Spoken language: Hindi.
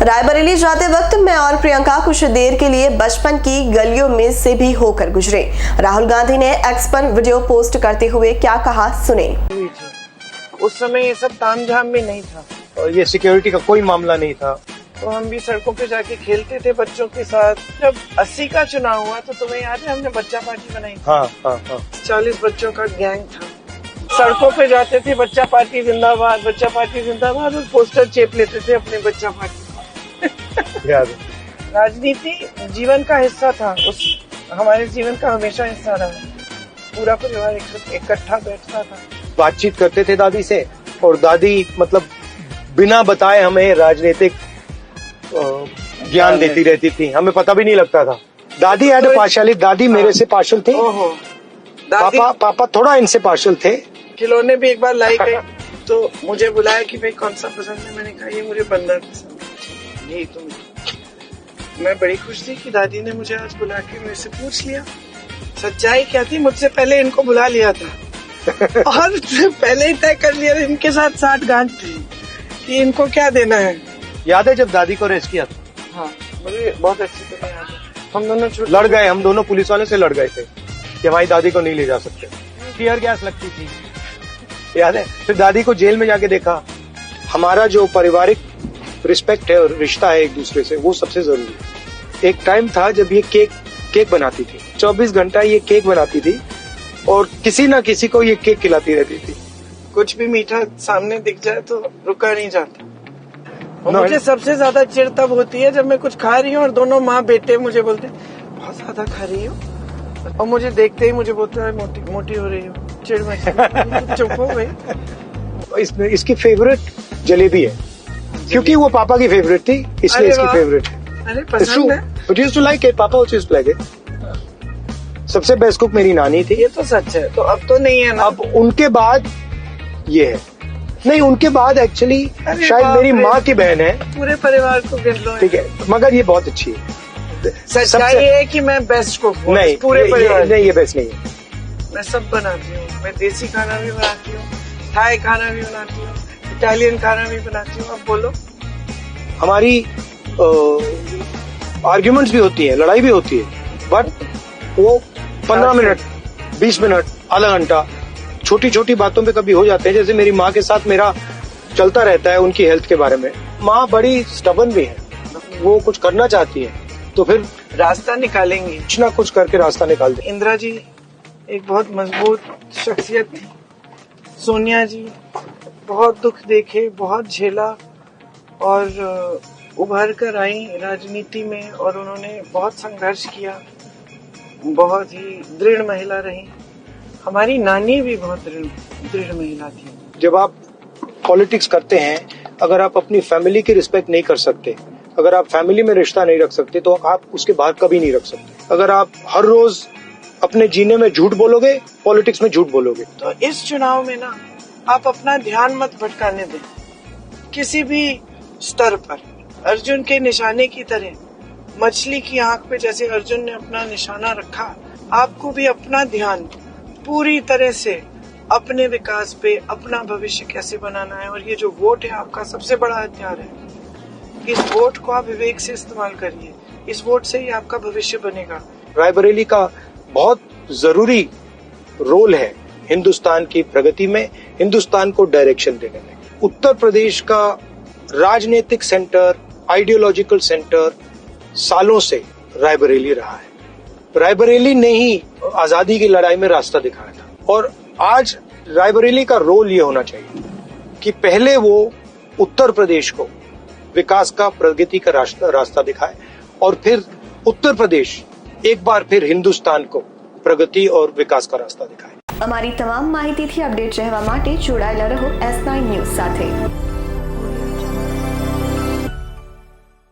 रायबरेली जाते वक्त मैं और प्रियंका कुछ देर के लिए बचपन की गलियों में से भी होकर गुजरे। राहुल गांधी ने एक्स पर वीडियो पोस्ट करते हुए क्या कहा, सुने। उस समय ये सब तामझाम भी नहीं था और ये सिक्योरिटी का कोई मामला नहीं था, तो हम भी सड़कों पे जाके खेलते थे बच्चों के साथ। जब 80 का चुनाव हुआ तो तुम्हें याद है हमने बच्चा पार्टी बनाई? हाँ। 40 बच्चों का गैंग था। सड़कों पे जाते थे, बच्चा पार्टी जिंदाबाद, बच्चा पार्टी जिंदाबाद, और पोस्टर चेप लेते थे अपने बच्चा पार्टी। याद है। राजनीति जीवन का हिस्सा था, हमारे जीवन का हमेशा हिस्सा रहा। पूरा परिवार इकट्ठा बैठता था, बातचीत करते थे दादी से, और दादी मतलब बिना बताए हमें राजनीतिक ज्ञान देती रहती थी, हमें पता भी नहीं लगता था। दादी हैड अ पार्शियलिटी, दादी मेरे से पार्शियल थी। पापा थोड़ा इनसे पार्शियल थे। खिलौने भी एक बार लाई गई तो मुझे बुलाया कि भाई कौन सा पसंद है, मैंने कहा ये मुझे बंदर पसंद है। यही तुम। मैं बड़ी खुश थी कि दादी ने मुझे आज बुला के मेरे से पूछ लिया। सच्चाई क्या थी, मुझसे पहले इनको बुला लिया था और पहले ही तय कर लिया इनके साथ 60 गांठ थी कि इनको क्या देना है। याद है जब दादी को रेस्ट किया था? हाँ, मुझे बहुत अच्छी तरह याद है। हम दोनों लड़ गए, हम दोनों पुलिस वाले से लड़ गए थे कि हमारी दादी को नहीं ले जा सकते। टीयर गैस लगती थी, याद है? फिर दादी को जेल में जाके देखा। हमारा जो पारिवारिक रिस्पेक्ट है और रिश्ता है एक दूसरे से, वो सबसे जरूरी है। एक टाइम था जब ये केक बनाती थी, 24 घंटा ये केक बनाती थी और किसी ना किसी को ये केक खिलाती रहती थी। कुछ भी मीठा सामने दिख जाए तो रुका नहीं जाता। मुझे सबसे ज्यादा चिढ़ तब होती है जब मैं कुछ खा रही हूँ और दोनों माँ बेटे मुझे बोलते बहुत ज्यादा खा रही हो, और मुझे देखते ही मुझे बोलते हैं मोटी हो रही हो। चिढ़ मचती। चुप हो गई। इसकी फेवरेट जलेबी है, क्योंकि वो पापा की फेवरेट थी, इसलिए इसकी फेवरेट है। अरे पसंद है। But used to like it, पापा also used to like it। सबसे बेस्ट कुक मेरी नानी थी। ये तो सच है, तो अब तो नहीं है ना। अब उनके बाद ये है, नहीं उनके बाद एक्चुअली शायद मेरी माँ की बहन है। पूरे परिवार को गिन लो। ठीक है, मगर ये बहुत अच्छी है। सच्चाई ये है कि मैं बेस्ट कुक हूँ नहीं, पूरे परिवार। नहीं, ये बेस्ट नहीं है। मैं सब बनाती हूँ। मैं देसी खाना भी बनाती हूँ, थाई खाना भी बनाती हूँ, इटालियन खाना भी बनाती हूँ। अब बोलो। हमारी आर्ग्यूमेंट्स भी होती है, लड़ाई भी होती है, बट वो 15 मिनट, 20 मिनट, आधा घंटा छोटी छोटी बातों पे कभी हो जाते हैं। जैसे मेरी माँ के साथ मेरा चलता रहता है उनकी हेल्थ के बारे में। माँ बड़ी स्टबर्न भी है, वो कुछ करना चाहती है तो फिर रास्ता निकालेंगे, कुछ ना कुछ करके रास्ता निकाल दे। इंदिरा जी एक बहुत मजबूत शख्सियत थी। सोनिया जी बहुत दुख देखे, बहुत झेला और उभर कर आई राजनीति में, और उन्होंने बहुत संघर्ष किया, बहुत ही दृढ़ महिला रही। हमारी नानी भी बहुत दृढ़ महिला थी। जब आप पॉलिटिक्स करते हैं, अगर आप अपनी फैमिली की रिस्पेक्ट नहीं कर सकते, अगर आप फैमिली में रिश्ता नहीं रख सकते, तो आप उसके बाहर कभी नहीं रख सकते। अगर आप हर रोज अपने जीने में झूठ बोलोगे, पॉलिटिक्स में झूठ बोलोगे। तो इस चुनाव में ना आप अपना ध्यान मत भटकाने दें किसी भी स्तर पर। अर्जुन के निशाने की तरह, मछली की आंख पे जैसे अर्जुन ने अपना निशाना रखा, आपको भी अपना ध्यान पूरी तरह से अपने विकास पे, अपना भविष्य कैसे बनाना है। और ये जो वोट है आपका सबसे बड़ा हथियार है। इस वोट को आप विवेक से इस्तेमाल करिए, इस वोट से ही आपका भविष्य बनेगा। रायबरेली का बहुत जरूरी रोल है हिंदुस्तान की प्रगति में, हिंदुस्तान को डायरेक्शन देने में। उत्तर प्रदेश का राजनीतिक सेंटर, आइडियोलॉजिकल सेंटर सालों से रायबरेली रहा है। रायबरेली ने ही आजादी की लड़ाई में रास्ता दिखाया था, और आज रायबरेली का रोल ये होना चाहिए कि पहले वो उत्तर प्रदेश को विकास का, प्रगति का रास्ता दिखाए, और फिर उत्तर प्रदेश एक बार फिर हिंदुस्तान को प्रगति और विकास का रास्ता दिखाए। અમારી તમામ માહિતીથી અપડેટ રહેવા માટે જોડાયેલા રહો S9 ન્યૂઝ સાથે।